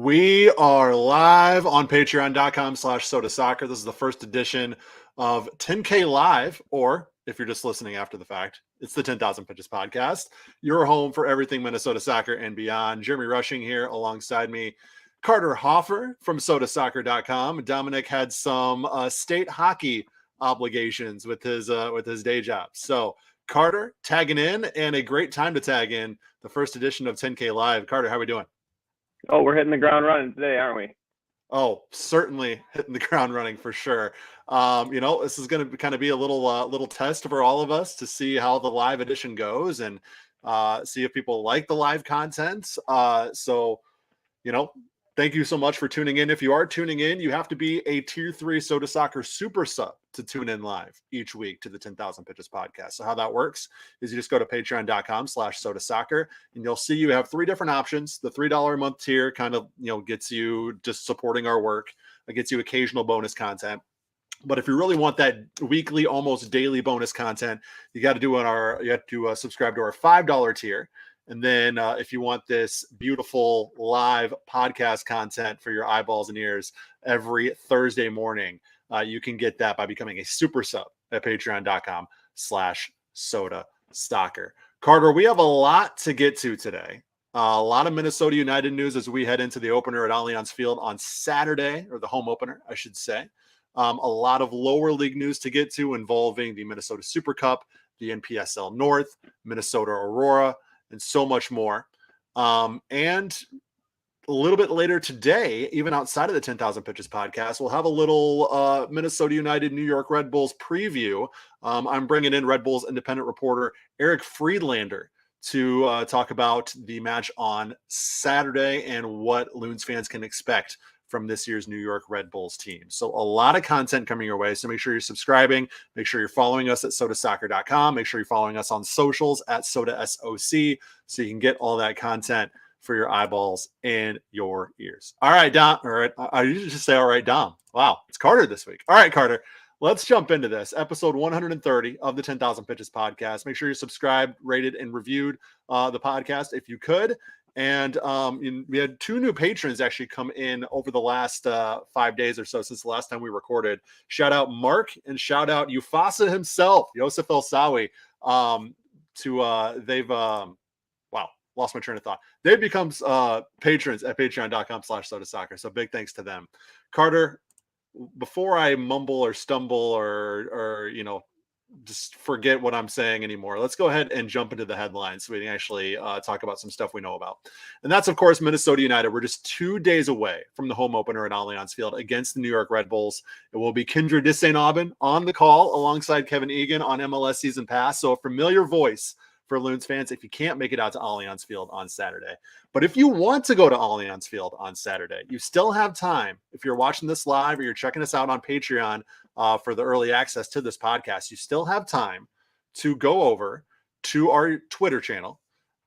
We are live on patreon.com/sodasoccer. This is the first edition of 10K Live, or if you're just listening after the fact, it's the 10,000 Pitches podcast. Your home for everything Minnesota soccer and beyond. Jeremy Rushing here alongside me. Carter Hoffer from sodasoccer.com. Dominic had some state hockey obligations with his day job. So Carter tagging in, and a great time to tag in the first edition of 10K Live. Carter, how are we doing? Oh, we're hitting the ground running today, aren't we? Oh, certainly hitting the ground running for sure. This is going to kind of be a little test for all of us to see how the live edition goes and see if people like the live content. Thank you so much for tuning in. If you are tuning in, you have to be a Tier 3 Soda Soccer super sub to tune in live each week to the 10,000 Pitches podcast. So how that works is you just go to patreon.com/sodasoccer, and you'll see you have three different options. The $3 a month tier kind of, gets you just supporting our work. It gets you occasional bonus content. But if you really want that weekly, almost daily bonus content, you have to subscribe to our $5 tier. And then if you want this beautiful live podcast content for your eyeballs and ears every Thursday morning, you can get that by becoming a super sub at patreon.com/sodasoccer. Carter, we have a lot to get to today. A lot of Minnesota United news as we head into the opener at Allianz Field on Saturday, or the home opener, I should say. A lot of lower league news to get to involving the Minnesota Super Cup, the NPSL North, Minnesota Aurora, and so much more. And a little bit later today, even outside of the 10,000 Pitches podcast, we'll have a little Minnesota United New York Red Bulls preview. I'm bringing in Red Bulls independent reporter Eric Friedlander to talk about the match on Saturday and what Loons fans can expect from this year's New York Red Bulls team. So a lot of content coming your way. So make sure you're subscribing. Make sure you're following us at sodasoccer.com. Make sure you're following us on socials at SodaSOC so you can get all that content for your eyeballs and your ears. All right, Dom. All right. I usually just say, all right, Dom. Wow. It's Carter this week. All right, Carter. Let's jump into this. Episode 130 of the 10,000 Pitches podcast. Make sure you're subscribed, rated, and reviewed the podcast if you could. And we had two new patrons actually come in over the last 5 days or so since the last time we recorded. Shout out Mark and shout out Ufasa himself, Yosef El Sawi. They've lost my train of thought. They've become patrons at patreon.com/sodasoccer. So big thanks to them. Carter, before I mumble or stumble or just forget what I'm saying anymore, let's go ahead and jump into the headlines so we can actually talk about some stuff we know about. And that's, of course, Minnesota United. We're just 2 days away from the home opener at Allianz Field against the New York Red Bulls. It will be Kyndra de St. Aubin on the call alongside Kevin Egan on MLS Season Pass. So a familiar voice for Loons fans if you can't make it out to Allianz Field on Saturday. But if you want to go to Allianz Field on Saturday, you still have time. If you're watching this live or you're checking us out on Patreon for the early access to this podcast, you still have time to go over to our Twitter channel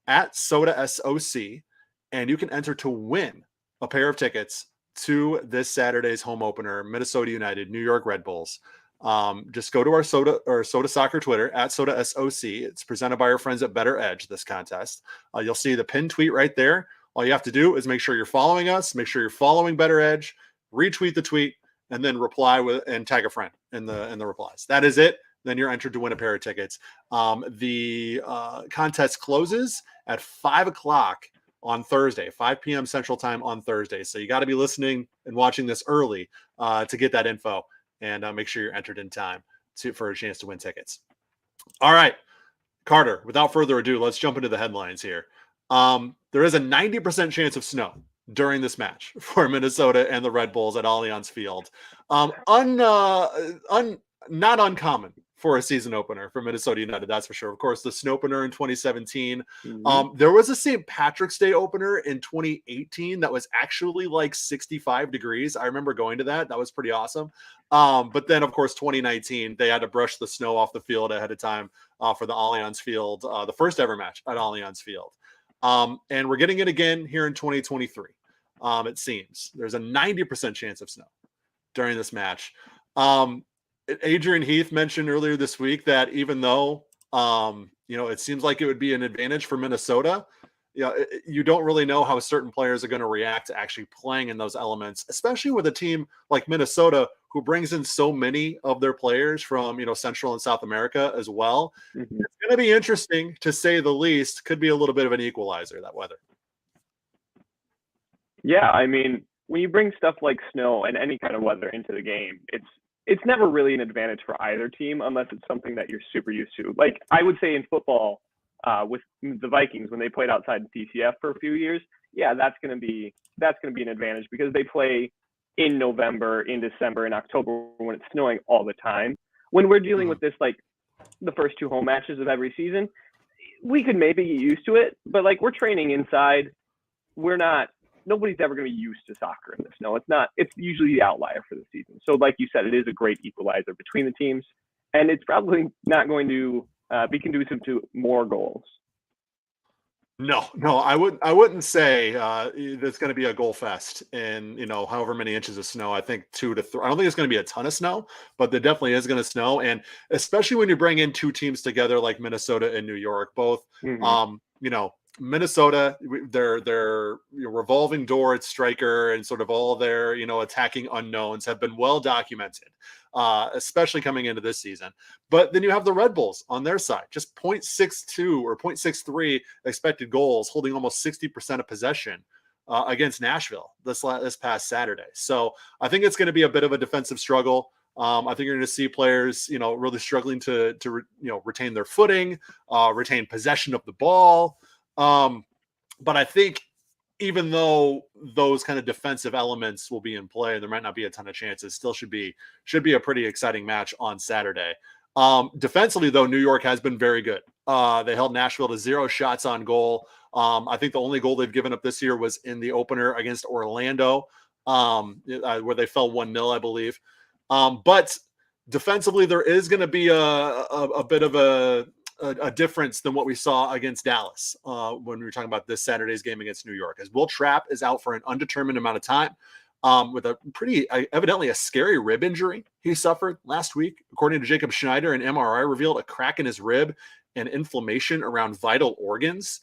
at SodaSOC, and you can enter to win a pair of tickets to this Saturday's home opener, Minnesota United, New York Red Bulls. Just go to our Soda Soccer Twitter at SodaSOC. It's presented by our friends at BettorEdge, this contest. You'll see the pinned tweet right there. All you have to do is make sure you're following us, make sure you're following BettorEdge, retweet the tweet, and then reply with and tag a friend in the replies. That is it. Then you're entered to win a pair of tickets. The contest closes at 5 o'clock on Thursday, 5 p.m. Central Time on Thursday. So you got to be listening and watching this early to get that info. And make sure you're entered in time for a chance to win tickets. All right, Carter, without further ado, let's jump into the headlines here. There is a 90% chance of snow during this match for Minnesota and the Red Bulls at Allianz Field. Not uncommon for a season opener for Minnesota United, that's for sure. Of course, the snow opener in 2017. There was a St. Patrick's Day opener in 2018 that was actually like 65 degrees. I remember going to that. That was pretty awesome. But then, of course, 2019, they had to brush the snow off the field ahead of time for the Allianz Field, the first ever match at Allianz Field. And we're getting it again here in 2023. It seems there's a 90% chance of snow during this match. Adrian Heath mentioned earlier this week that even though, it seems like it would be an advantage for Minnesota, you don't really know how certain players are going to react to actually playing in those elements, especially with a team like Minnesota, who brings in so many of their players from, Central and South America as well. Mm-hmm. It's going to be interesting, to say the least. Could be a little bit of an equalizer, that weather. Yeah, I mean, when you bring stuff like snow and any kind of weather into the game, it's never really an advantage for either team unless it's something that you're super used to. Like I would say in football, with the Vikings when they played outside the TCF for a few years, yeah, that's gonna be an advantage because they play in November, in December, in October when it's snowing all the time. When we're dealing with this, like the first 2 home matches of every season, we could maybe get used to it, but like we're training inside. Nobody's ever going to be used to soccer in the snow. It's usually the outlier for the season. So like you said, it is a great equalizer between the teams, and it's probably not going to be conducive to more goals. No, I wouldn't say there's going to be a goal fest in, however many inches of snow. I think 2 to 3. I don't think it's going to be a ton of snow, but there definitely is going to snow. And especially when you bring in 2 teams together like Minnesota and New York, both, Minnesota, their revolving door at striker and sort of all their, attacking unknowns have been well documented, especially coming into this season. But then you have the Red Bulls on their side, just 0.62 or 0.63 expected goals, holding almost 60% of possession against Nashville this past Saturday. So I think it's going to be a bit of a defensive struggle. I think you're going to see players, really struggling to retain their footing, retain possession of the ball. But I think even though those kind of defensive elements will be in play, there might not be a ton of chances. Still should be a pretty exciting match on Saturday. Defensively, though, New York has been very good. They held Nashville to 0 shots on goal. I think the only goal they've given up this year was in the opener against Orlando, where they fell 1-0, I believe. But defensively, there is going to be a bit of a difference than what we saw against Dallas when we were talking about this Saturday's game against New York, as Will Trapp is out for an undetermined amount of time with a pretty evidently a scary rib injury he suffered last week. According to Jacob Schneider, an MRI revealed a crack in his rib and inflammation around vital organs.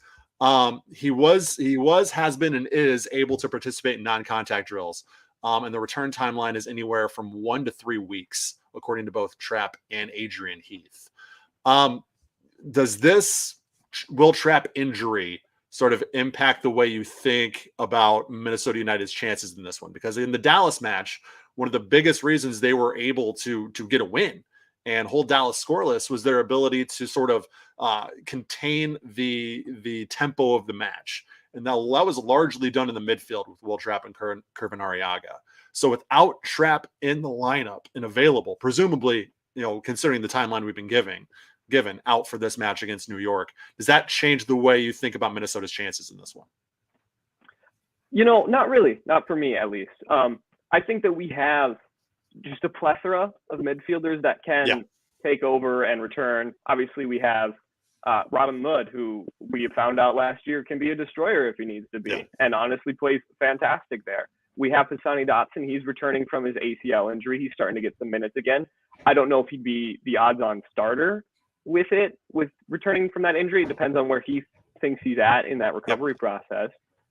He has been and is able to participate in non-contact drills. And the return timeline is anywhere from 1 to 3 weeks, according to both Trapp and Adrian Heath. Does this Will Trapp injury sort of impact the way you think about Minnesota United's chances in this one? Because in the Dallas match, one of the biggest reasons they were able to get a win and hold Dallas scoreless was their ability to sort of contain the tempo of the match. And that was largely done in the midfield with Will Trapp and Kervin Arriaga. So without Trapp in the lineup and available, presumably, considering the timeline we've been given out for this match against New York, does that change the way you think about Minnesota's chances in this one? Not really. Not for me, at least. I think that we have just a plethora of midfielders that can take over and return. Obviously, we have Robin Mudd, who we found out last year can be a destroyer if he needs to be, and honestly plays fantastic there. We have Hassani Dotson. He's returning from his ACL injury. He's starting to get some minutes again. I don't know if he'd be the odds-on starter with returning from that injury. It depends on where he thinks he's at in that recovery process.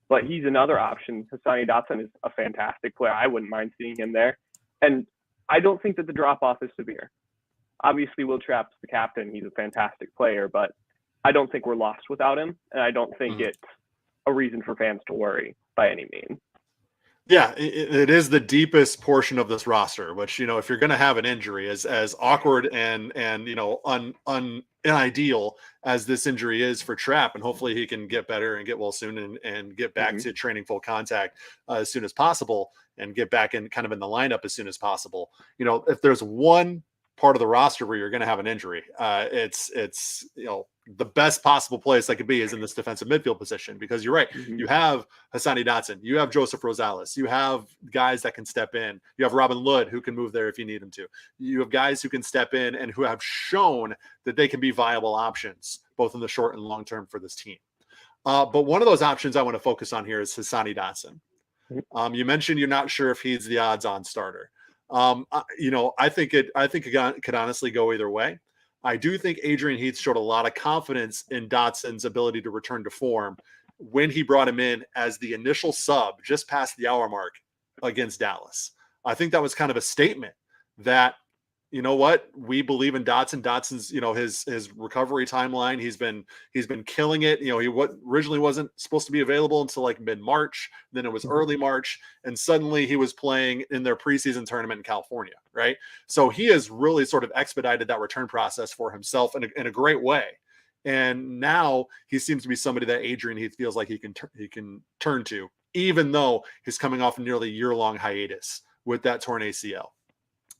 But he's another option. Hassani Dotson is a fantastic player. I wouldn't mind seeing him there. And I don't think that the drop-off is severe. Obviously, Will Trapp's the captain. He's a fantastic player, but I don't think we're lost without him. And I don't think it's a reason for fans to worry by any means. Yeah, it is the deepest portion of this roster, which, if you're going to have an injury as awkward and unideal as this injury is for Trapp, and hopefully he can get better and get well soon and get back to training full contact as soon as possible and get back in kind of in the lineup as soon as possible. If there's one part of the roster where you're going to have an injury, it's the best possible place that could be is in this defensive midfield position, because you're right. You have Hassani Dotson, you have Joseph Rosales, you have guys that can step in. You have Robin Mudd who can move there if you need him to. You have guys who can step in and who have shown that they can be viable options, both in the short and long term for this team. But one of those options I want to focus on here is Hassani Dotson. You mentioned you're not sure if he's the odds-on starter. I think it could honestly go either way. I do think Adrian Heath showed a lot of confidence in Dotson's ability to return to form when he brought him in as the initial sub just past the hour mark against Dallas. I think that was kind of a statement that, you know what, we believe in Dotson. Dotson's, his recovery timeline. He's been killing it. He originally wasn't supposed to be available until like mid-March. Then it was early March, and suddenly he was playing in their preseason tournament in California, right? So he has really sort of expedited that return process for himself in a great way. And now he seems to be somebody that Adrian Heath feels like he can turn to, even though he's coming off a nearly year-long hiatus with that torn ACL.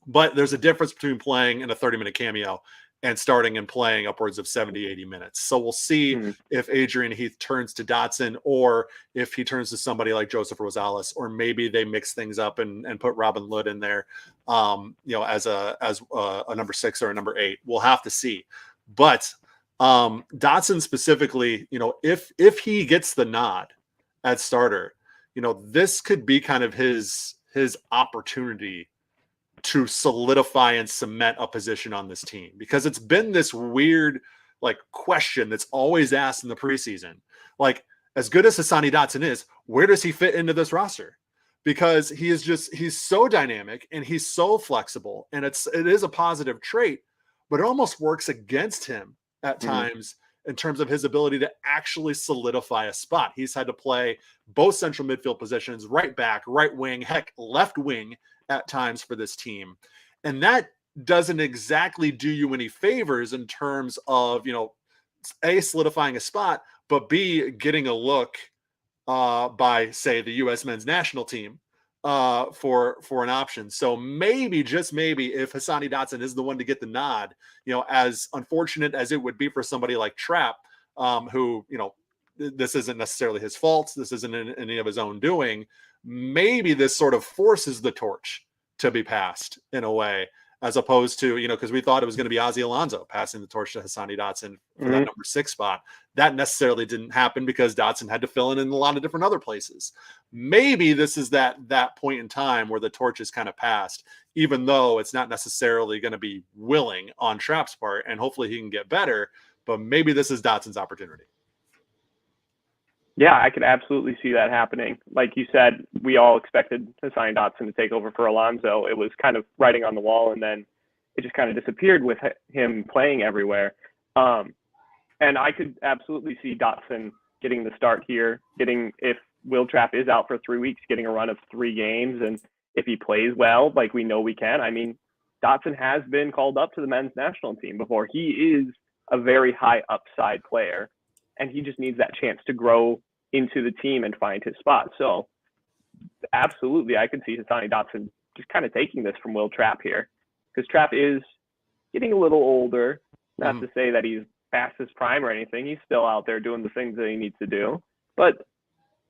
But there's a difference between playing in a 30-minute cameo and starting and playing upwards of 70, 80 minutes. So we'll see if Adrian Heath turns to Dotson, or if he turns to somebody like Joseph Rosales, or maybe they mix things up and put Robin Lod in there, as a number 6 or a number 8. We'll have to see. But Dotson specifically, if he gets the nod at starter, this could be kind of his opportunity to solidify and cement a position on this team, because it's been this weird question that's always asked in the preseason. As good as Hassani Dotson is, where does he fit into this roster? Because he's so dynamic and he's so flexible, and it is a positive trait, but it almost works against him at times in terms of his ability to actually solidify a spot. He's had to play both central midfield positions, right back, right wing, heck, left wing at times for this team. And that doesn't exactly do you any favors in terms of, A, solidifying a spot, but B, getting a look by, say, the U.S. men's national team for an option. So maybe, just maybe, if Hassani Dotson is the one to get the nod, as unfortunate as it would be for somebody like Trapp, who, this isn't necessarily his fault, this isn't any of his own doing, maybe this sort of forces the torch to be passed in a way, as opposed to, because we thought it was going to be Ozzy Alonso passing the torch to Hassani Dotson for that number 6 spot. That necessarily didn't happen because Dotson had to fill in a lot of different other places. Maybe this is that point in time where the torch is kind of passed, even though it's not necessarily going to be willing on Trapp's part, and hopefully he can get better, but maybe this is Dotson's opportunity. Yeah, I could absolutely see that happening. Like you said, we all expected Hassani Dotson to take over for Alonso. It was kind of writing on the wall, and then it just kind of disappeared with him playing everywhere. And I could absolutely see Dotson getting the start here, if Will Trapp is out for 3 weeks, getting a run of 3 games. And if he plays well, like we know we can, I mean, Dotson has been called up to the men's national team before. He is a very high upside player, and he just needs that chance to grow into the team and find his spot. So absolutely, I could see Hassani Dotson just kind of taking this from Will Trapp here, because Trapp is getting a little older. Not to say that he's past his prime or anything. He's still out there doing the things that he needs to do. But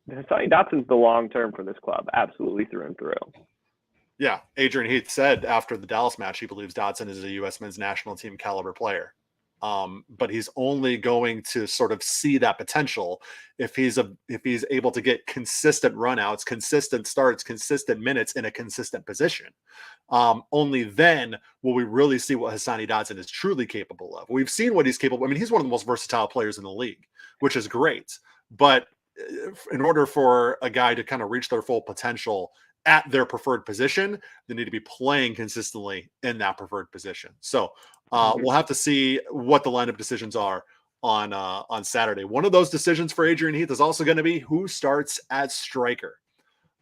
Hassani Dotson's the long term for this club, absolutely through and through. Yeah, Adrian Heath said after the Dallas match he believes Dotson is a U.S. men's national team caliber player. But he's only going to sort of see that potential if he's able to get consistent runouts, consistent starts, consistent minutes in a consistent position. Only then will we really see what Hassani Dotson is truly capable of. We've seen what he's capable. I mean, he's one of the most versatile players in the league, which is great. But in order for a guy to kind of reach their full potential at their preferred position, they need to be playing consistently in that preferred position. So we'll have to see what the lineup decisions are on Saturday. One of those decisions for Adrian Heath is also going to be who starts at striker.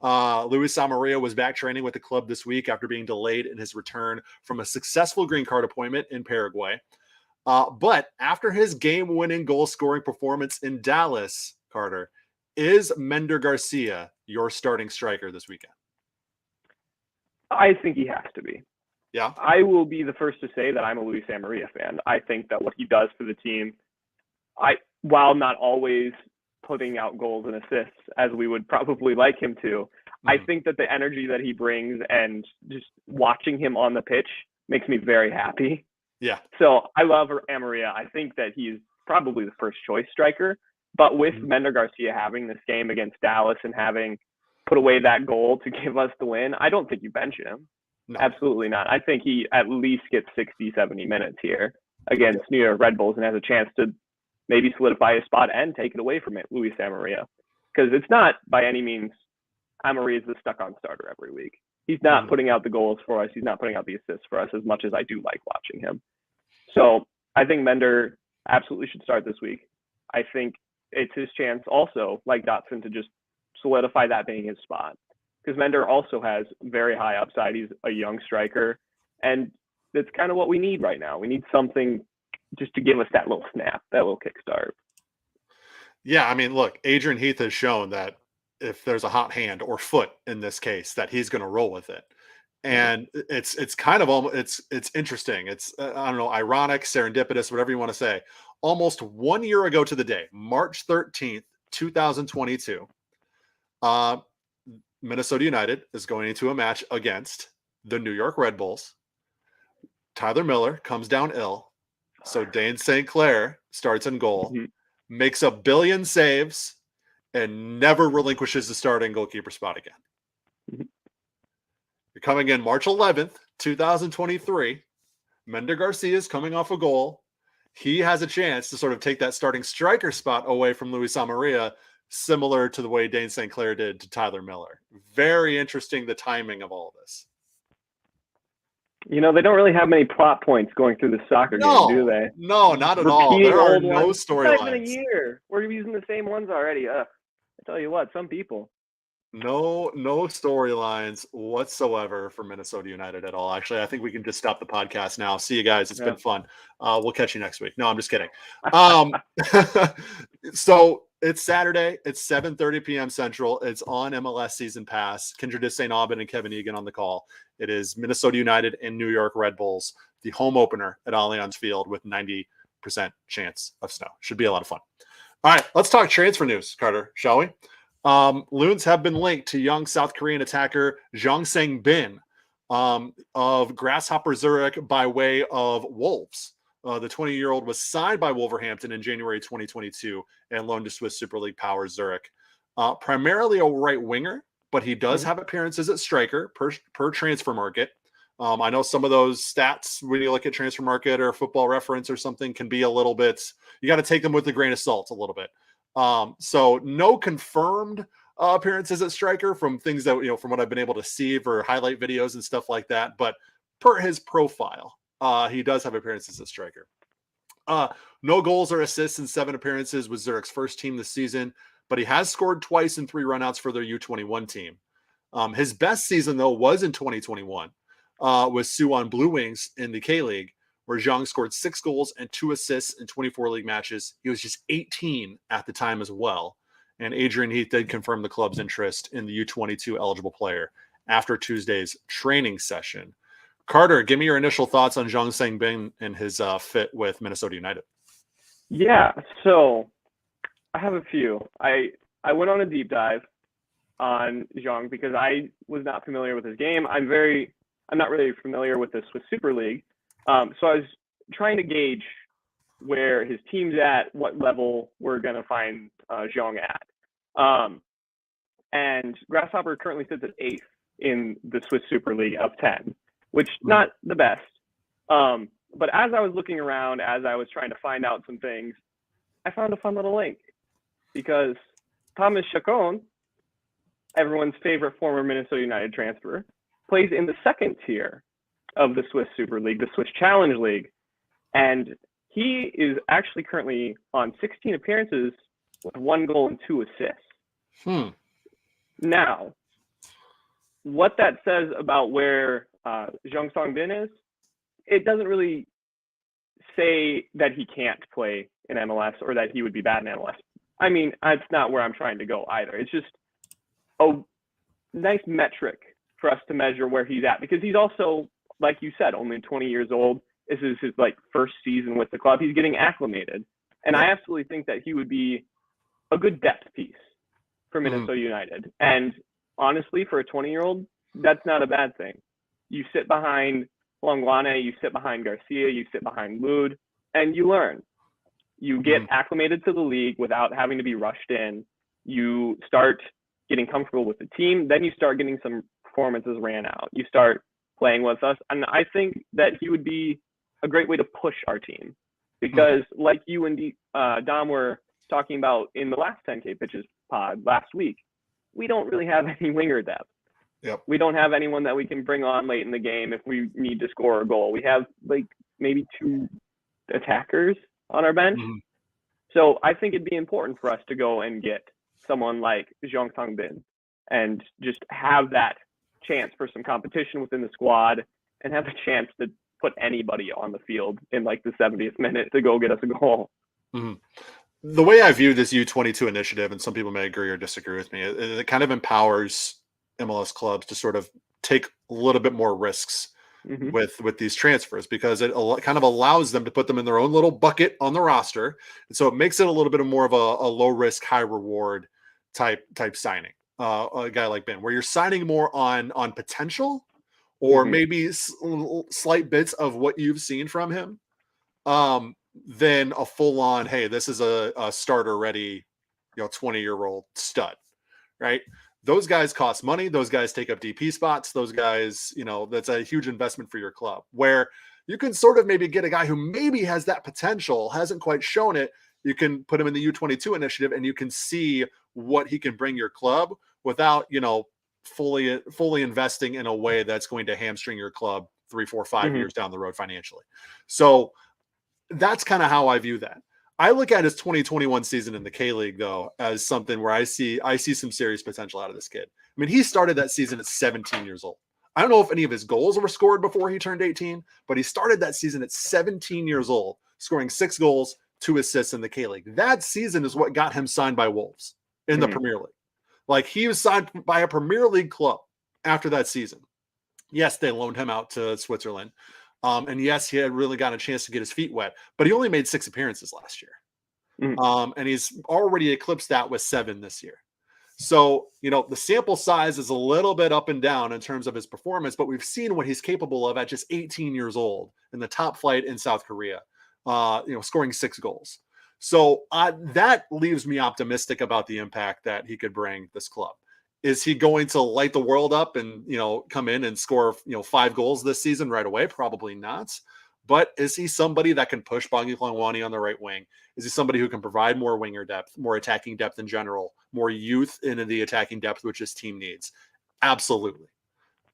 Luis Samaria was back training with the club this week after being delayed in his return from a successful green card appointment in Paraguay. But after his game-winning goal-scoring performance in Dallas, Carter, is Mender Garcia your starting striker this weekend? I think he has to be. Yeah. I will be the first to say that I'm a Luis Samaria fan. I think that what he does for the team, while not always putting out goals and assists as we would probably like him to, I think that the energy that he brings and just watching him on the pitch makes me very happy. Yeah. So I love Samaria. I think that he's probably the first choice striker. But with Mender Garcia having this game against Dallas and having put away that goal to give us the win, I don't think you bench him. No. Absolutely not. I think he at least gets 60, 70 minutes here against New York Red Bulls and has a chance to maybe solidify his spot and take it away from it, Luis Amarilla. Because it's not by any means Amarilla is the stuck-on starter every week. He's not putting out the goals for us. He's not putting out the assists for us as much as I do like watching him. So I think Mender absolutely should start this week. I think it's his chance also, like Dotson, to just solidify that being his spot. Because Mender also has very high upside. He's a young striker. And that's kind of what we need right now. We need something just to give us that little snap, that little kickstart. Yeah, I mean, look, Adrian Heath has shown that if there's a hot hand or foot in this case, that he's going to roll with it. And it's kind of almost, it's interesting. It's, I don't know, ironic, serendipitous, whatever you want to say. Almost 1 year ago to the day, March 13th, 2022, Minnesota United is going into a match against the New York Red Bulls. Tyler Miller comes down ill. So Dane St. Clair starts in goal, makes a billion saves, and never relinquishes the starting goalkeeper spot again. You're coming in March 11th, 2023. Mender Garcia is coming off a goal. He has a chance to sort of take that starting striker spot away from Luis Amarilla, similar to the way Dane St. Clair did to Tyler Miller. Very interesting, the timing of all of this. You know, they don't really have many plot points going through the soccer game, do they? No, not at all. There are no storylines. Not even a year. We're using the same ones already. I tell you what, some people. No storylines whatsoever for Minnesota United at all. Actually, I think we can just stop the podcast now. See you guys. It's been fun. We'll catch you next week. No, I'm just kidding. So it's Saturday. It's 7:30 p.m. Central. It's on MLS Season Pass. Kindred St. Aubin and Kevin Egan on the call. It is Minnesota United and New York Red Bulls, the home opener at Allianz Field with 90% chance of snow. Should be a lot of fun. All right, let's talk transfer news, Carter, shall we? Loons have been linked to young South Korean attacker Jeong Sang-bin of Grasshopper Zurich by way of Wolves. The 20-year-old was signed by Wolverhampton in January 2022 and loaned to Swiss Super League power Zurich. Primarily a right winger, but he does have appearances at striker per transfer market. I know some of those stats when you look at transfer market or football reference or something can be a little bit, you got to take them with a grain of salt a little bit. So no confirmed appearances at striker from things that, you know, from what I've been able to see for highlight videos and stuff like that. But per his profile, he does have appearances at striker. No goals or assists in 7 appearances with Zurich's first team this season, but he has scored twice in 3 runouts for their U21 team. His best season, though, was in 2021 with Suwon Blue Wings in the K-League, where Jeong scored 6 goals and 2 assists in 24 league matches. He was just 18 at the time as well. And Adrian Heath did confirm the club's interest in the U22 eligible player after Tuesday's training session. Carter, give me your initial thoughts on Jeong Sang-bin and his fit with Minnesota United. Yeah, so I have a few. I went on a deep dive on Jeong because I was not familiar with his game. I'm not really familiar with the Swiss Super League. So I was trying to gauge where his team's at, what level we're going to find Jeong at. And Grasshopper currently sits at 8th in the Swiss Super League of 10, which not the best. But as I was looking around, as I was trying to find out some things, I found a fun little link because Thomas Chacon, everyone's favorite former Minnesota United transfer, plays in the 2nd tier of the Swiss Super League, the Swiss Challenge League. And he is actually currently on 16 appearances with 1 goal and 2 assists. Now, what that says about where Jeong Sang-bin is, it doesn't really say that he can't play in MLS or that he would be bad in MLS. I mean, that's not where I'm trying to go either. It's just a nice metric for us to measure where he's at, because he's also, like you said, only 20 years old. This is his first season with the club. He's getting acclimated. And I absolutely think that he would be a good depth piece for Minnesota United. And honestly, for a 20-year-old, that's not a bad thing. You sit behind Longwane, you sit behind Garcia, you sit behind Lud, and you learn. You get acclimated to the league without having to be rushed in. You start getting comfortable with the team. Then you start getting some performances ran out. You start playing with us. And I think that he would be a great way to push our team, because like you and Dom were talking about in the last 10K pitches pod last week, we don't really have any winger depth. Yep. We don't have anyone that we can bring on late in the game if we need to score a goal. We have like maybe 2 attackers on our bench. So I think it'd be important for us to go and get someone like Jeong Sang-bin and just have that chance for some competition within the squad and have a chance to put anybody on the field in like the 70th minute to go get us a goal. The way I view this U22 initiative, and some people may agree or disagree with me, it kind of empowers MLS clubs to sort of take a little bit more risks with these transfers, because it kind of allows them to put them in their own little bucket on the roster. And so it makes it a little bit of more of a low risk, high reward type signing. A guy like Ben, where you're signing more on potential or maybe slight bits of what you've seen from him, than a full on, hey, this is a starter ready, 20-year-old stud, right? Those guys cost money. Those guys take up DP spots. Those guys, that's a huge investment for your club, where you can sort of maybe get a guy who maybe has that potential, hasn't quite shown it. You can put him in the U22 initiative and you can see what he can bring your club without, fully investing in a way that's going to hamstring your club 3, 4, 5 years down the road financially. So that's kind of how I view that. I look at his 2021 season in the K-League, though, as something where I see some serious potential out of this kid. I mean, he started that season at 17 years old. I don't know if any of his goals were scored before he turned 18, but he started that season at 17 years old, scoring 6 goals, 2 assists in the K-League. That season is what got him signed by Wolves in the Premier League. Like, he was signed by a Premier League club after that season. Yes, they loaned him out to Switzerland. And yes, he had really gotten a chance to get his feet wet, but he only made 6 appearances last year. And he's already eclipsed that with 7 this year. So, the sample size is a little bit up and down in terms of his performance, but we've seen what he's capable of at just 18 years old in the top flight in South Korea, scoring 6 goals. So that leaves me optimistic about the impact that he could bring this club. Is he going to light the world up and, come in and score, 5 goals this season right away? Probably not. But is he somebody that can push Bongi Klangwani on the right wing? Is he somebody who can provide more winger depth, more attacking depth in general, more youth into the attacking depth, which his team needs? Absolutely.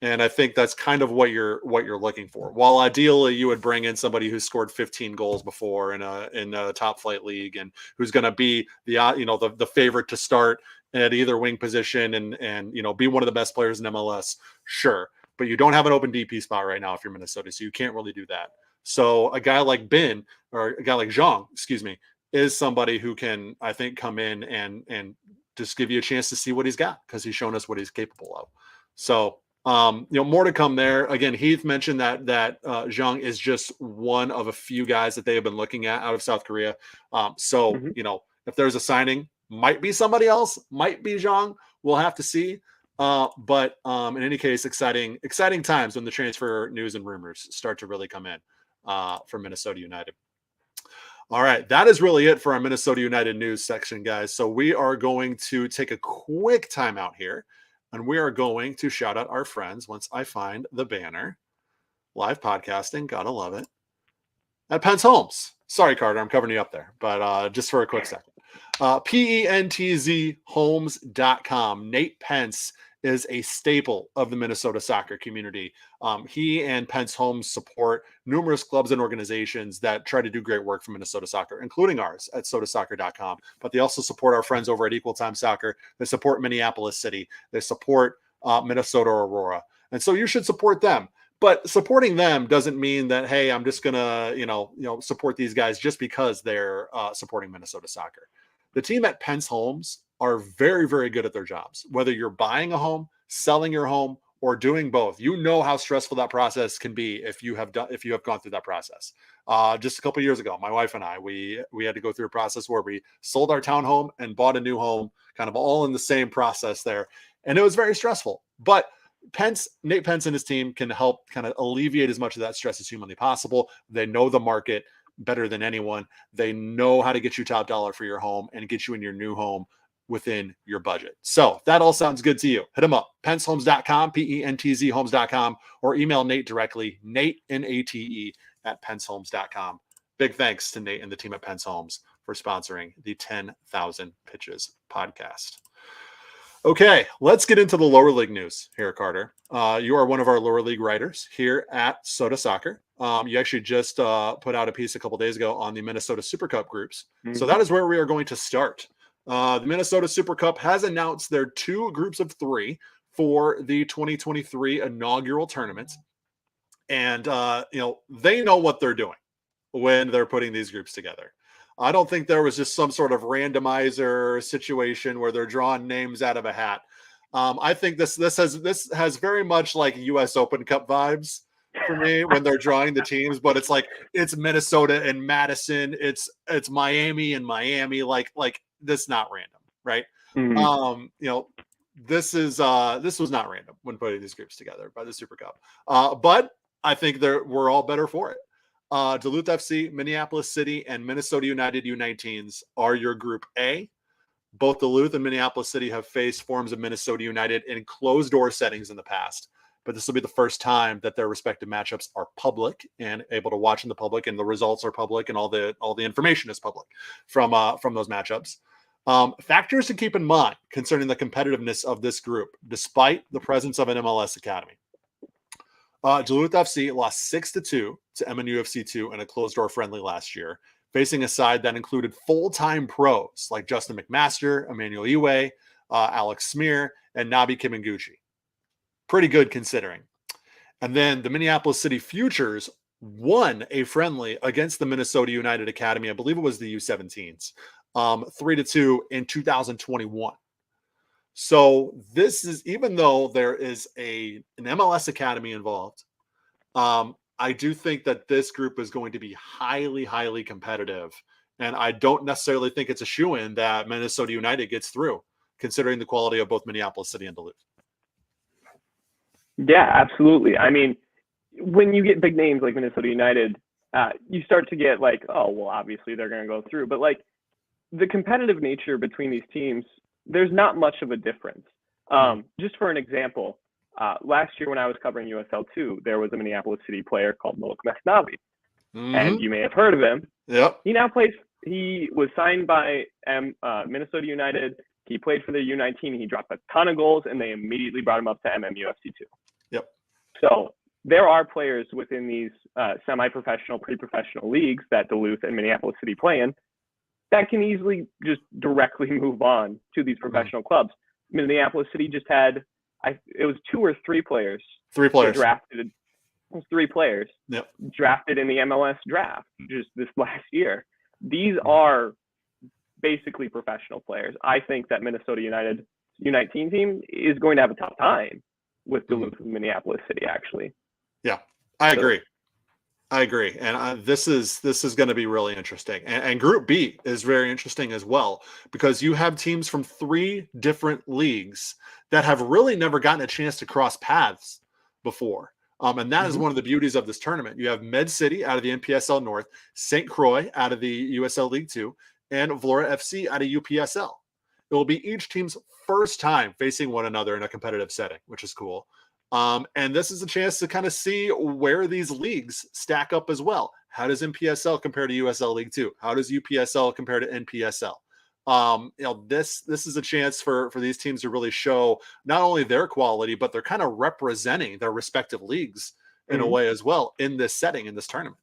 And I think that's kind of what you're looking for. While ideally you would bring in somebody who's scored 15 goals before in a top flight league and who's going to be the favorite to start at either wing position and be one of the best players in MLS. Sure. But you don't have an open DP spot right now if you're Minnesota, so you can't really do that. So a guy like Ben, or a guy like Jeong, is somebody who can, I think, come in and just give you a chance to see what he's got, because he's shown us what he's capable of. So, more to come there. Again, Heath mentioned that Jeong is just one of a few guys that they have been looking at out of South Korea. If there's a signing, might be somebody else, might be Jeong. We'll have to see. But in any case, exciting times when the transfer news and rumors start to really come in for Minnesota United. All right, that is really it for our Minnesota United news section, guys. So we are going to take a quick timeout here, and we are going to shout out our friends once I find the banner. Live podcasting, gotta love it. At Pentz Homes. Sorry, Carter, I'm covering you up there, but just for a quick second. PENTZhomes.com. Nate Pentz is a staple of the Minnesota soccer community. He and Pentz Homes support numerous clubs and organizations that try to do great work for Minnesota soccer, including ours at sodasoccer.com. But they also support our friends over at Equal Time Soccer. They support Minneapolis City. They support Minnesota Aurora. And so you should support them. But supporting them doesn't mean that, hey, I'm just going to, support these guys just because they're supporting Minnesota soccer. The team at Pentz Homes are very, very good at their jobs. Whether you're buying a home, selling your home, or doing both, you know how stressful that process can be if you have gone through that process. Just a couple of years ago, my wife and I, we had to go through a process where we sold our townhome and bought a new home, kind of all in the same process there, and it was very stressful. But Nate Pentz and his team can help kind of alleviate as much of that stress as humanly possible. They know the market better than anyone. They know how to get you top dollar for your home and get you in your new home within your budget. So if that all sounds good to you, hit them up, pentzhomes.com, PENTZhomes.com, or email Nate directly, Nate, Nate, @pentzhomes.com. big thanks to Nate and the team at Pentz Homes for sponsoring the 10,000 Pitches podcast. Okay, let's get into the lower league news here, Carter. You are one of our lower league writers here at Soda Soccer. You actually just put out a piece a couple days ago on the Minnesota Super Cup groups. Mm-hmm. So that is where we are going to start. The Minnesota Super Cup has announced their 2 groups of 3 for the 2023 inaugural tournament. And, they know what they're doing when they're putting these groups together. I don't think there was just some sort of randomizer situation where they're drawing names out of a hat. I think this has very much like U.S. Open Cup vibes for me when they're drawing the teams, but it's like it's Minnesota and Madison, it's Miami and Miami, like this not random, right? Mm-hmm. This was not random when putting these groups together by the Super Cup, but I think we're all better for it. Duluth FC, Minneapolis City, and Minnesota United U19s are your Group A. Both Duluth and Minneapolis City have faced forms of Minnesota United in closed-door settings in the past, but this will be the first time that their respective matchups are public and able to watch in the public, and the results are public, and all the information is public from those matchups. Factors to keep in mind concerning the competitiveness of this group, despite the presence of an MLS academy. Duluth FC lost 6-2 to MNUFC 2 in a closed-door friendly last year, facing a side that included full-time pros like Justin McMaster, Emmanuel Iwe, Alex Smear, and Nabi Kiminguchi. Pretty good considering. And then the Minneapolis City Futures won a friendly against the Minnesota United Academy. I believe it was the U17s, 3-2 in 2021. So this is, even though there is an MLS academy involved, I do think that this group is going to be highly, highly competitive. And I don't necessarily think it's a shoo-in that Minnesota United gets through, considering the quality of both Minneapolis City and Duluth. Yeah, absolutely. I mean, when you get big names like Minnesota United, you start to get like, oh, well, obviously they're going to go through. But like the competitive nature between these teams, there's not much of a difference. Just for an example, last year when I was covering USL2, there was a Minneapolis City player called Moloch Mesnavi. Mm-hmm. And you may have heard of him. Yep. He was signed by Minnesota United. He played for the U19. He dropped a ton of goals, and they immediately brought him up to MNUFC 2. Yep. So there are players within these semi-professional, pre-professional leagues that Duluth and Minneapolis City play in that can easily just directly move on to these professional clubs. Minneapolis City just had, it was 2 or 3 players. 3 players. Drafted. It was 3 players. Yep. Drafted in the MLS draft just this last year. These are basically professional players. I think that Minnesota United U19 team is going to have a tough time with Duluth and Minneapolis City, actually. Yeah, I agree. And this is going to be really interesting. And Group B is very interesting as well, because you have teams from 3 different leagues that have really never gotten a chance to cross paths before. And that is one of the beauties of this tournament. You have Med City out of the NPSL North, St. Croix out of the USL League 2, and Aurora FC out of UPSL. It will be each team's first time facing one another in a competitive setting, which is cool. And this is a chance to kind of see where these leagues stack up as well. How does NPSL compare to USL League 2? How does UPSL compare to NPSL? This is a chance for these teams to really show not only their quality, but they're kind of representing their respective leagues in a way as well in this setting, in this tournament.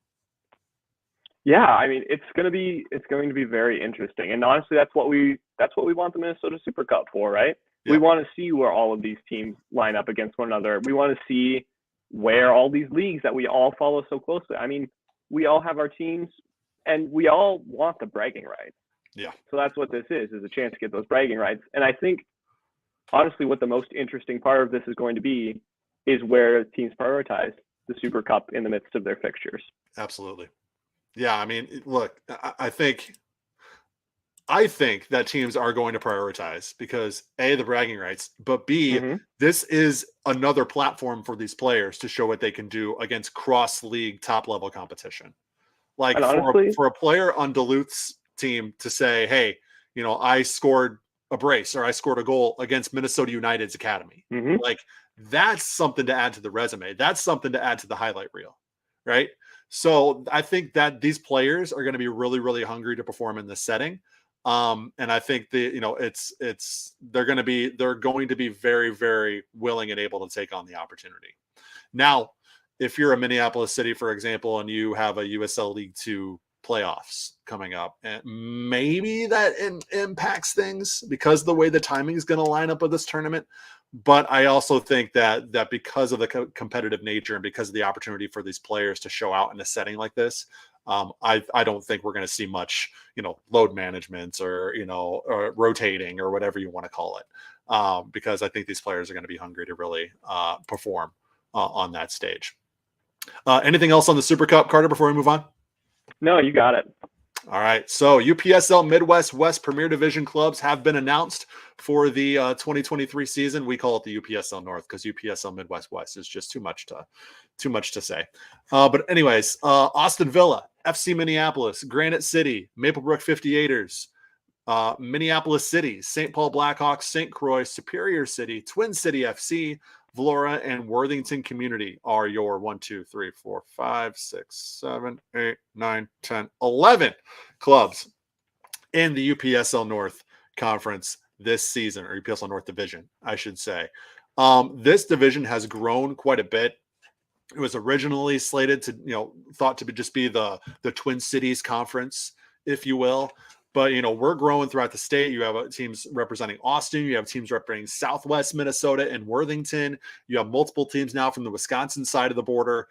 Yeah, I mean, it's going to be very interesting. And honestly, that's what we want the Minnesota Super Cup for, right? Yeah. We want to see where all of these teams line up against one another. We want to see where all these leagues that we all follow so closely. I mean, we all have our teams and we all want the bragging rights. Yeah. So that's what this is a chance to get those bragging rights. And I think, honestly, what the most interesting part of this is going to be is where teams prioritize the Super Cup in the midst of their fixtures. Absolutely. Yeah, I mean, look, I think that teams are going to prioritize because A, the bragging rights, but B, this is another platform for these players to show what they can do against cross-league top-level competition. Like honestly, for a player on Duluth's team to say, hey, I scored a brace or I scored a goal against Minnesota United's academy. Like, that's something to add to the resume. That's something to add to the highlight reel. right? So I think that these players are going to be really, really hungry to perform in this setting. And I think they're going to be very, very willing and able to take on the opportunity. Now, if you're a Minneapolis City, for example, and you have a USL League Two playoffs coming up, and maybe that impacts things because of the way the timing is going to line up with this tournament. But I also think that because of the competitive nature and because of the opportunity for these players to show out in a setting like this, I don't think we're going to see much, load management or rotating or whatever you want to call it, because I think these players are going to be hungry to really perform on that stage. Anything else on the Super Cup, Carter, before we move on? No, you got it. All right. So UPSL Midwest West Premier Division clubs have been announced for the 2023 season. We call it the UPSL North because UPSL Midwest West is just too much to say. But anyways, Austin Villa, FC Minneapolis, Granite City, Maplebrook 58ers, Minneapolis City, St. Paul Blackhawks, St. Croix, Superior City, Twin City FC, Vlora, and Worthington Community are your 1, 2, 3, 4, 5, 6, 7, 8, 9, 10, 11 clubs in the UPSL North Conference this season, or UPSL North Division, I should say. This division has grown quite a bit. It was originally slated to, thought to just be the Twin Cities Conference, if you will. But, we're growing throughout the state. You have teams representing Austin. You have teams representing Southwest Minnesota and Worthington. You have multiple teams now from the Wisconsin side of the border.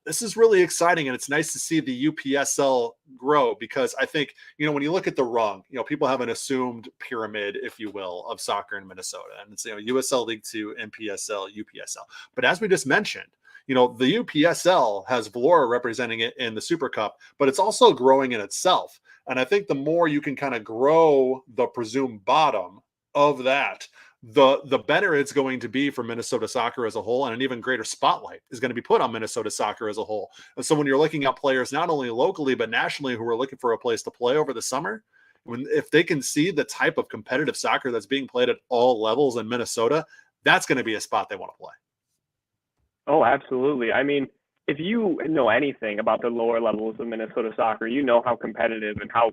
This is really exciting, and it's nice to see the UPSL grow because I think, when you look at the rung, people have an assumed pyramid, if you will, of soccer in Minnesota. And it's, USL League Two, NPSL, UPSL. But as we just mentioned, the UPSL has Vlora representing it in the Super Cup, but it's also growing in itself. And I think the more you can kind of grow the presumed bottom of that, the better it's going to be for Minnesota soccer as a whole, and an even greater spotlight is going to be put on Minnesota soccer as a whole. And so when you're looking at players not only locally but nationally who are looking for a place to play over the summer, if they can see the type of competitive soccer that's being played at all levels in Minnesota, that's going to be a spot they want to play. Oh, absolutely. I mean, if you know anything about the lower levels of Minnesota soccer, you know how competitive and how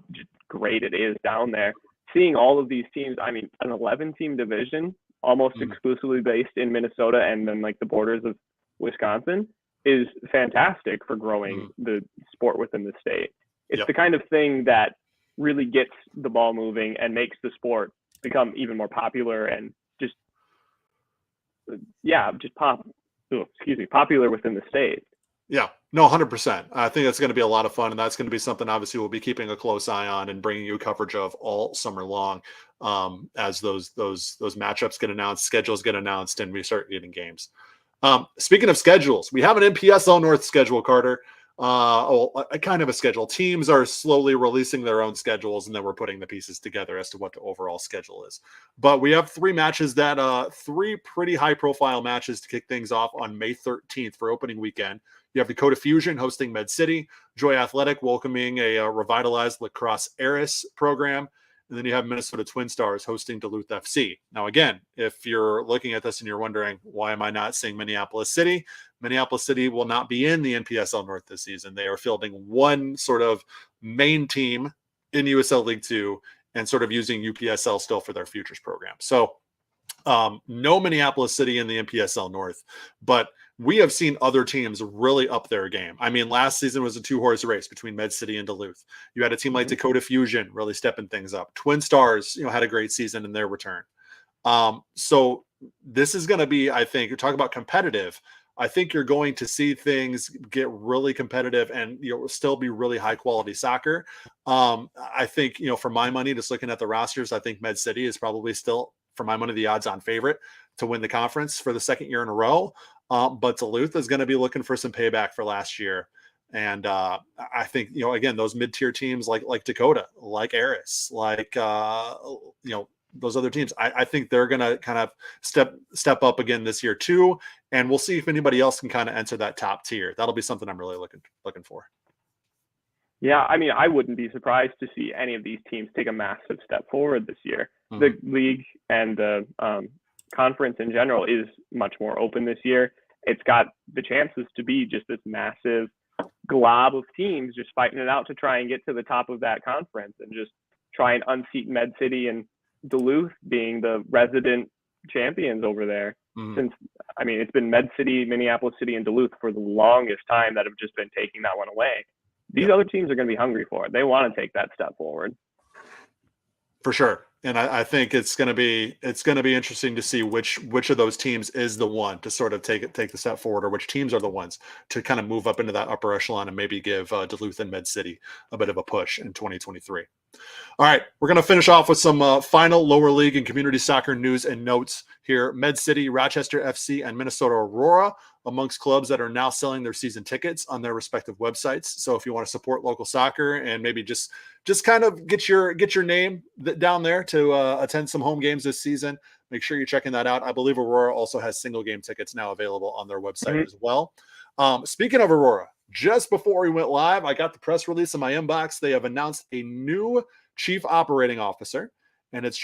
great it is down there. Seeing all of these teams, I mean, an 11-team division, almost exclusively based in Minnesota and then like the borders of Wisconsin, is fantastic for growing the sport within the state. It's the kind of thing that really gets the ball moving and makes the sport become even more popular and popular within the state. Yeah, no, 100%. I think that's going to be a lot of fun, and that's going to be something obviously we'll be keeping a close eye on and bringing you coverage of all summer long as those matchups get announced, schedules get announced, and we start getting games. Speaking of schedules, we have an NPSL North schedule, Carter. A kind of a schedule. Teams are slowly releasing their own schedules, and then we're putting the pieces together as to what the overall schedule is. But we have three pretty high-profile matches to kick things off on May 13th for opening weekend. You have Dakota Fusion hosting Med City, Joy Athletic welcoming a revitalized Lacrosse Eris program, and then you have Minnesota Twin Stars hosting Duluth FC. Now, again, if you're looking at this and you're wondering, why am I not seeing Minneapolis City? Minneapolis City will not be in the NPSL North this season. They are fielding one sort of main team in USL League Two and sort of using UPSL still for their futures program. So no Minneapolis City in the NPSL North, but we have seen other teams really up their game. I mean, last season was a 2-horse race between Med City and Duluth. You had a team like Dakota Fusion really stepping things up. Twin Stars, had a great season in their return. So this is going to be, I think, you're talking about competitive. I think you're going to see things get really competitive and still be really high quality soccer. I think, for my money, just looking at the rosters, I think Med City is probably still, for my money, the odds on favorite to win the conference for the second year in a row. But Duluth is going to be looking for some payback for last year. And I think, again, those mid-tier teams like Dakota, like Eris, like, those other teams, I think they're going to kind of step up again this year too. And we'll see if anybody else can kind of enter that top tier. That'll be something I'm really looking for. Yeah, I mean, I wouldn't be surprised to see any of these teams take a massive step forward this year. The league and the conference in general is much more open this year. it's got the chances to be just this massive glob of teams just fighting it out to try and get to the top of that conference and just try and unseat Med City and Duluth being the resident champions over there. Since, I mean, it's been Med City, Minneapolis City, and Duluth for the longest time that have just been taking that one away. These other teams are going to be hungry for it. They want to take that step forward. For sure. And I think it's going to be interesting to see which of those teams is the one to sort of take the step forward, or which teams are the ones to kind of move up into that upper echelon and maybe give Duluth and Med City a bit of a push in 2023. All right, we're going to finish off with some final lower league and community soccer news and notes here. Med City, Rochester FC, and Minnesota Aurora amongst clubs that are now selling their season tickets on their respective websites. So if you want to support local soccer and maybe just kind of get your name down there to attend some home games this season, make sure you're checking that out. I believe Aurora also has single game tickets now available on their website as well. Speaking of Aurora, just before we went live, I got the press release in my inbox. They have announced a new chief operating officer, and it's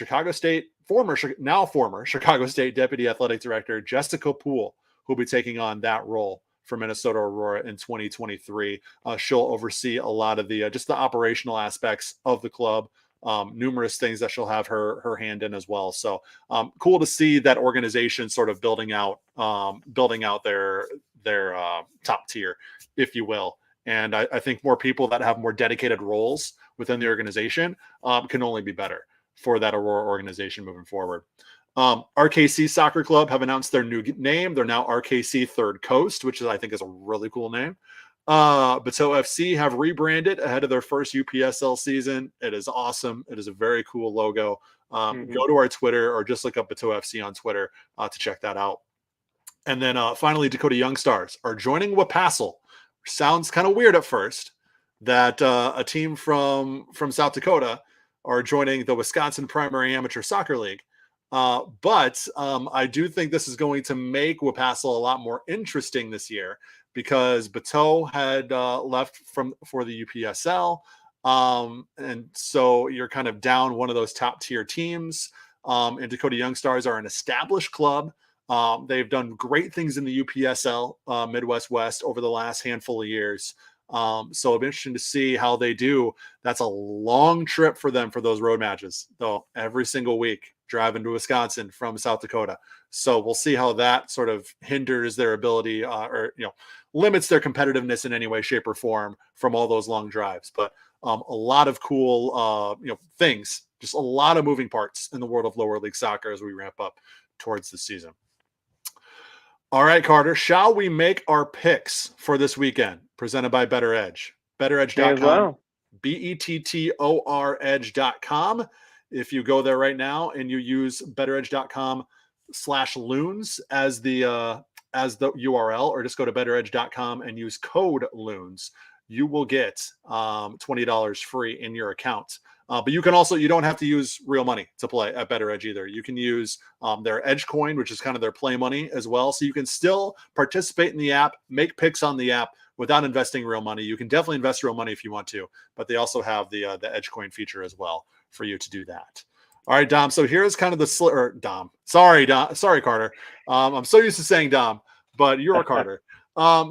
former Chicago State Deputy Athletic Director Jessica Poole, who'll be taking on that role for Minnesota Aurora in 2023. She'll oversee a lot of the just the operational aspects of the club. Numerous things that she'll have her hand in as well. So cool to see that organization sort of building out their top tier, if you will. And I think more people that have more dedicated roles within the organization can only be better for that Aurora organization moving forward. RKC Soccer Club have announced their new name. They're now RKC Third Coast, which I think is a really cool name. Bateau FC have rebranded ahead of their first UPSL season. It is awesome. It is a very cool logo. Go to our Twitter or just look up Bateau FC on Twitter to check that out. And then finally, Dakota Young Stars are joining Wapassel. Sounds kind of weird at first that a team from South Dakota are joining the Wisconsin Primary Amateur Soccer League. But I do think this is going to make Wapassel a lot more interesting this year, because Bateau had left for the UPSL. And so you're kind of down one of those top tier teams. And Dakota Young Stars are an established club. They've done great things in the UPSL Midwest West over the last handful of years. So it'll be interesting to see how they do. That's a long trip for them for those road matches, though, every single week driving to Wisconsin from South Dakota. So we'll see how that sort of hinders their ability or limits their competitiveness in any way, shape, or form from all those long drives. But a lot of cool things, just a lot of moving parts in the world of lower league soccer as we ramp up towards the season. All right, Carter, shall we make our picks for this weekend, presented by BettorEdge? BettorEdge.com, BETTOR edge.com. If you go there right now and you use BettorEdge.com/loons as the URL, or just go to BettorEdge.com and use code loons, you will get $20 free in your account. But you don't have to use real money to play at BettorEdge either. You can use their Edge coin, which is kind of their play money as well. So you can still participate in the app, make picks on the app without investing real money. You can definitely invest real money if you want to, but they also have the Edge coin feature as well for you to do that. All right, Dom. So here's kind of the Dom. Sorry, Carter. I'm so used to saying Dom, but you're Carter.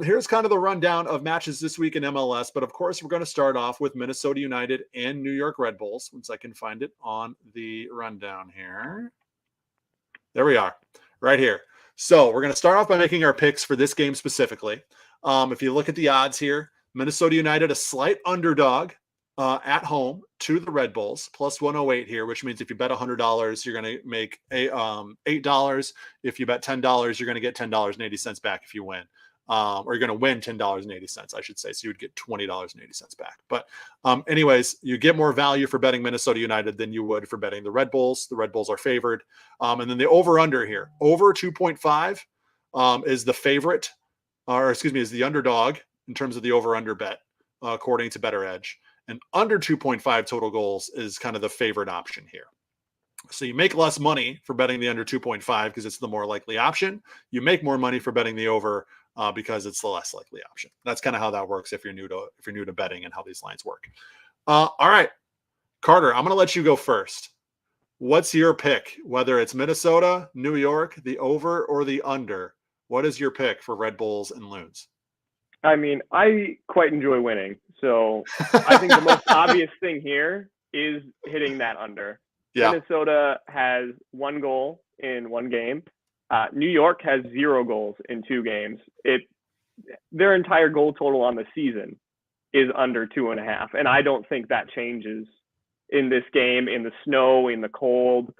Here's kind of the rundown of matches this week in MLS. But of course, we're going to start off with Minnesota United and New York Red Bulls. Once I can find it on the rundown here. There we are, right here. So we're going to start off by making our picks for this game specifically. If you look at the odds here, Minnesota United, a slight underdog at home to the Red Bulls, plus 108 here, which means if you bet $100, you're going to make $8. If you bet $10, you're going to get $10.80 back if you win. Or you're going to win $10.80, I should say. So you would get $20.80 back. But anyways, you get more value for betting Minnesota United than you would for betting the Red Bulls. The Red Bulls are favored. And then the over-under here. Over 2.5 is the favorite, is the underdog in terms of the over-under bet, according to BettorEdge. And under 2.5 total goals is kind of the favorite option here. So you make less money for betting the under 2.5 because it's the more likely option. You make more money for betting the over because it's the less likely option. That's kind of how that works if you're new to betting and how these lines work. All right, Carter, I'm going to let you go first. What's your pick? Whether it's Minnesota, New York, the over or the under what is your pick for Red Bulls and Loons? I mean, I quite enjoy winning. So I think the most obvious thing here is hitting that under. Yeah. Minnesota has 1 goal in 1 game. New York has 0 goals in 2 games. Their entire goal total on the season is under 2.5. And I don't think that changes in this game, in the snow, in the cold.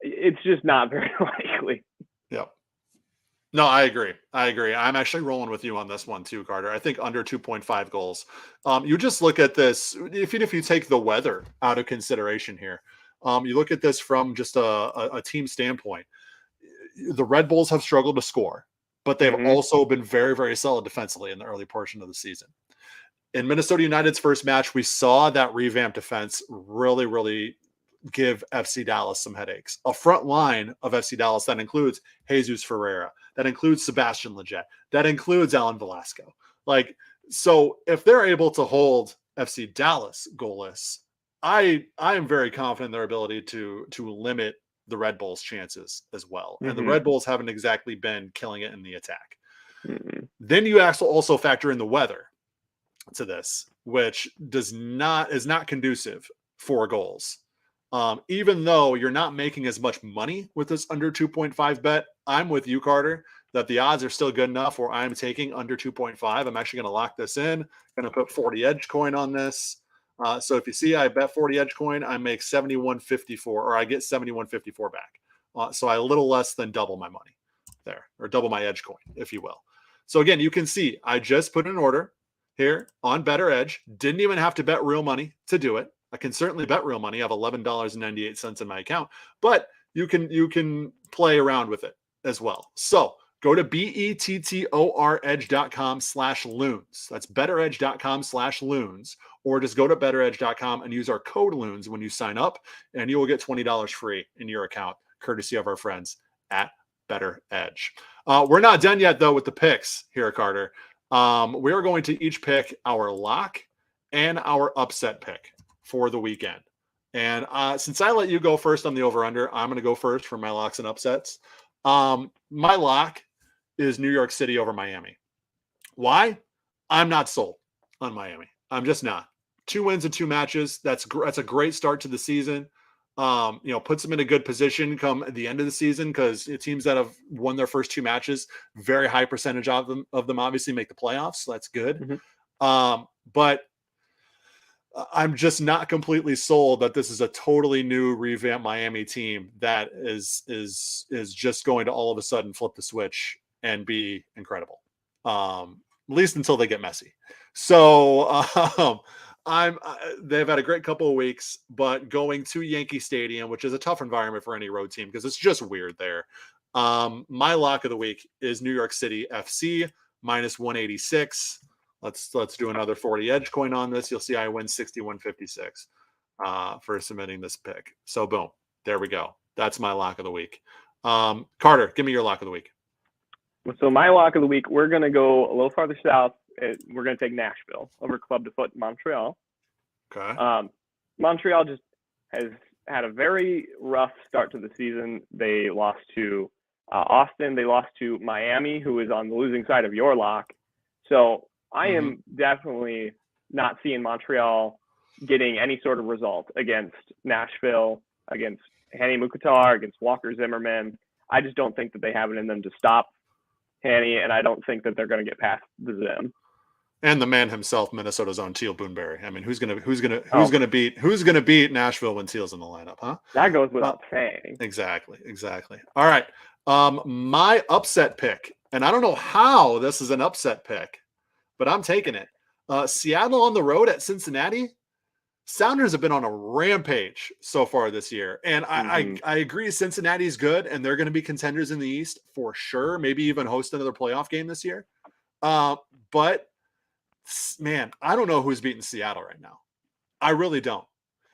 It's just not very likely. Yep. No, I agree. I'm actually rolling with you on this one too, Carter. I think under 2.5 goals. You just look at this, even if you take the weather out of consideration here, you look at this from just a team standpoint. The Red Bulls have struggled to score, but they've also been very, very solid defensively in the early portion of the season. In Minnesota United's first match, we saw that revamped defense really, really give FC Dallas some headaches. A front line of FC Dallas that includes Jesus Ferreira, that includes Sebastian Lletget, that includes Alan Velasco. So if they're able to hold FC Dallas goalless, I am very confident in their ability to limit the Red Bulls' chances as well. And the Red Bulls haven't exactly been killing it in the attack. Then you also factor in the weather to this, which is not conducive for goals. Even though you're not making as much money with this under 2.5 bet, I'm with you, Carter, that the odds are still good enough where I'm taking under 2.5. I'm actually going to lock this in. Going to put 40 edge coin on this. So if you see I bet 40 edge coin, I make 71.54, or I get 71.54 back. So I a little less than double my money there, or double my edge coin, if you will. So again, you can see I just put an order here on BettorEdge. Didn't even have to bet real money to do it. I can certainly bet real money. I have $11.98 in my account, but you can play around with it as well. So go to bettoredge.com/loons. That's bettoredge.com/loons, or just go to bettoredge.com and use our code loons when you sign up, and you will get $20 free in your account, courtesy of our friends at BettorEdge. We're not done yet though with the picks here, Carter. We are going to each pick our lock and our upset pick for the weekend. And since I let you go first on the over-under, I'm going to go first for my locks and upsets. My lock is New York City over Miami. Why? I'm not sold on Miami. I'm just not. 2 wins in 2 matches. That's a great start to the season. Puts them in a good position come the end of the season, because teams that have won their first 2 matches, very high percentage of them obviously make the playoffs. So that's good. But I'm just not completely sold that this is a totally new revamped Miami team that is just going to all of a sudden flip the switch and be incredible. At least until they get messy. So they've had a great couple of weeks, but going to Yankee Stadium, which is a tough environment for any road team because it's just weird there. My lock of the week is New York City FC -186. Let's do another 40 edge coin on this. You'll see I win 61.56 for submitting this pick. So boom, there we go. That's my lock of the week. Carter, give me your lock of the week. So my lock of the week, we're going to go a little farther south. We're going to take Nashville over Club de Foot Montreal. Okay. Montreal just has had a very rough start to the season. They lost to Austin. They lost to Miami, who is on the losing side of your lock. So I am definitely not seeing Montreal getting any sort of result against Nashville, against Hani Mukhtar, against Walker Zimmerman. I just don't think that they have it in them to stop Hani, and I don't think that they're going to get past the Zim. And the man himself, Minnesota's own Teal Boonberry. I mean, who's gonna beat Nashville when Teal's in the lineup, huh? That goes without saying. Exactly. All right. My upset pick, and I don't know how this is an upset pick, but I'm taking it. Seattle on the road at Cincinnati. Sounders have been on a rampage so far this year. And I agree Cincinnati's good, and they're going to be contenders in the East for sure. Maybe even host another playoff game this year. But, man, I don't know who's beating Seattle right now. I really don't.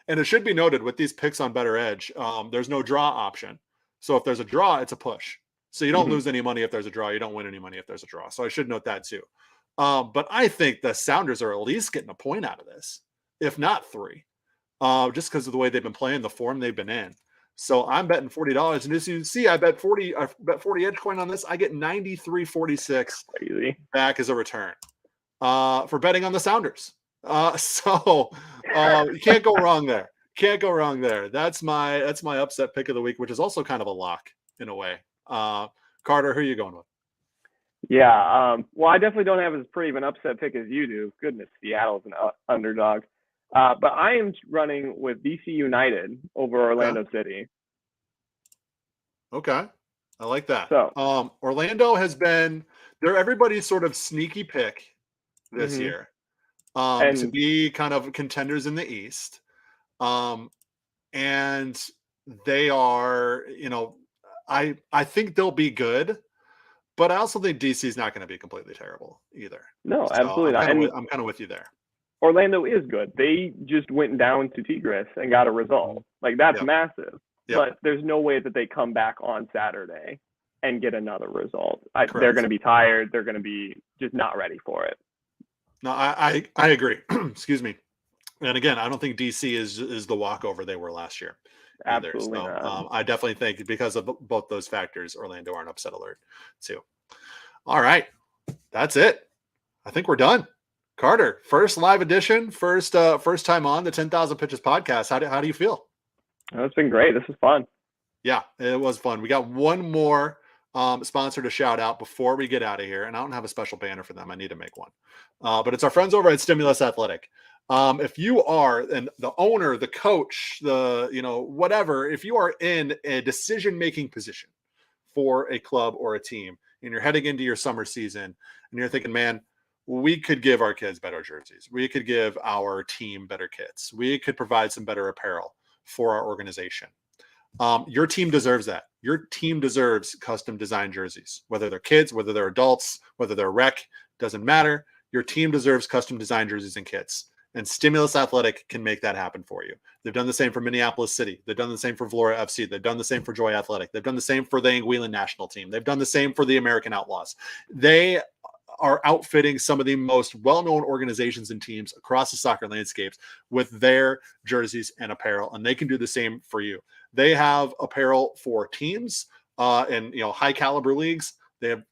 And it should be noted with these picks on BettorEdge, there's no draw option. So if there's a draw, it's a push. So you don't lose any money if there's a draw. You don't win any money if there's a draw. So I should note that too. But I think the Sounders are at least getting a point out of this, if not 3, just because of the way they've been playing, the form they've been in. So I'm betting $40. And as you see, I bet 40 edge coin on this. I get 93.46 back as a return for betting on the Sounders. So you can't go wrong there. Can't go wrong there. That's my upset pick of the week, which is also kind of a lock in a way. Carter, who are you going with? Yeah. Well, I definitely don't have as pretty of an upset pick as you do. Goodness, Seattle's an underdog. But I am running with DC United over Orlando City. Okay. I like that. So Orlando has been everybody's sort of sneaky pick this year to be kind of contenders in the East. And they are, I think they'll be good, but I also think DC is not going to be completely terrible either. No, so absolutely not. I'm kind of with you there. Orlando is good. They just went down to Tigres and got a result. Like, that's massive. Yep. But there's no way that they come back on Saturday and get another result. They're going to be tired. They're going to be just not ready for it. No, I agree. Excuse me. And again, I don't think DC is the walkover they were last year. Absolutely not. I definitely think because of both those factors, Orlando are an upset alert too. All right. That's it. I think we're done. Carter, first live edition, first time on the 10,000 Pitches podcast. How do you feel? It's been great. This is fun. Yeah, it was fun. We got one more sponsor to shout out before we get out of here, and I don't have a special banner for them. I need to make one. But it's our friends over at Stimulus Athletic. If you are the owner, the coach, whatever, if you are in a decision-making position for a club or a team, and you're heading into your summer season, and you're thinking, man, we could give our kids better jerseys. We could give our team better kits. We could provide some better apparel for our organization. Your team deserves that. Your team deserves custom design jerseys, whether they're kids, whether they're adults, whether they're rec, doesn't matter. Your team deserves custom design jerseys and kits. And Stimulus Athletic can make that happen for you. They've done the same for Minneapolis City. They've done the same for Vlora FC. They've done the same for Joy Athletic. They've done the same for the Anguillan national team. They've done the same for the American Outlaws. They are outfitting some of the most well-known organizations and teams across the soccer landscapes with their jerseys and apparel, and they can do the same for you. They have apparel for teams and high caliber leagues. They have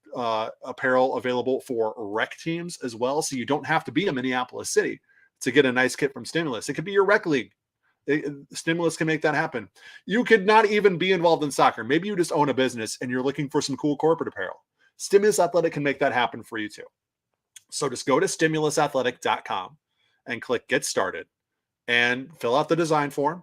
apparel available for rec teams as well, so you don't have to be a Minneapolis City to get a nice kit from Stimulus. It could be your rec league. Stimulus can make that happen. You could not even be involved in soccer. Maybe you just own a business and you're looking for some cool corporate apparel. Stimulus Athletic can make that happen for you too. So just go to stimulusathletic.com and click Get Started and fill out the design form,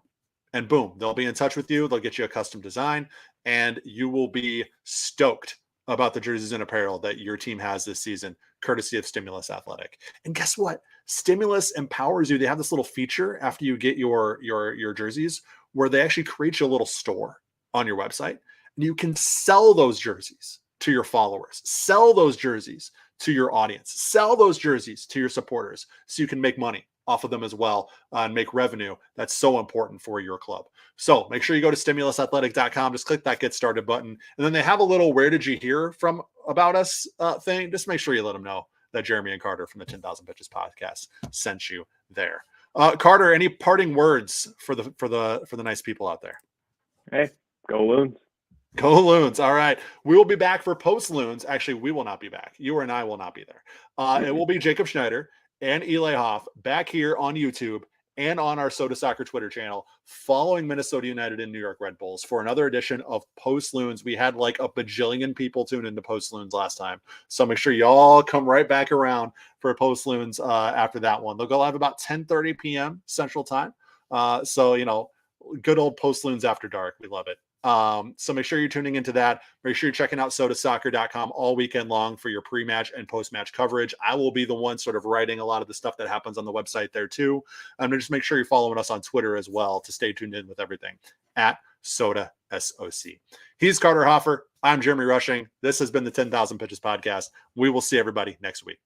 and boom, they'll be in touch with you. They'll get you a custom design, and you will be stoked about the jerseys and apparel that your team has this season, courtesy of Stimulus Athletic. And guess what? Stimulus empowers you. They have this little feature after you get your jerseys where they actually create you a little store on your website, and you can sell those jerseys to your followers, sell those jerseys to your audience, sell those jerseys to your supporters so you can make money off of them as well and make revenue. That's so important for your club. So make sure you go to stimulusathletic.com, just click that Get Started button. And then they have a little where did you hear from about us thing. Just make sure you let them know that Jeremy and Carter from the 10,000 Pitches podcast sent you there. Carter, any parting words for the nice people out there? Hey, go Loons. Go Loons. All right. We will be back for post Loons. Actually, we will not be back. You and I will not be there. It will be Jacob Schneider and Eli Hoff back here on YouTube and on our Soda Soccer Twitter channel following Minnesota United and New York Red Bulls for another edition of Post Loons. We had like a bajillion people tune into Post Loons last time. So make sure y'all come right back around for Post Loons after that one. They'll go live about 10:30 p.m. Central Time. So, good old Post Loons after dark. We love it. So make sure you're tuning into that. Make sure you're checking out sodasoccer.com all weekend long for your pre-match and post-match coverage. I will be the one sort of writing a lot of the stuff that happens on the website there too. And just make sure you're following us on Twitter as well to stay tuned in with everything at Soda SOC. He's Carter Hoffer. I'm Jeremy Rushing. This has been the 10,000 Pitches podcast. We will see everybody next week.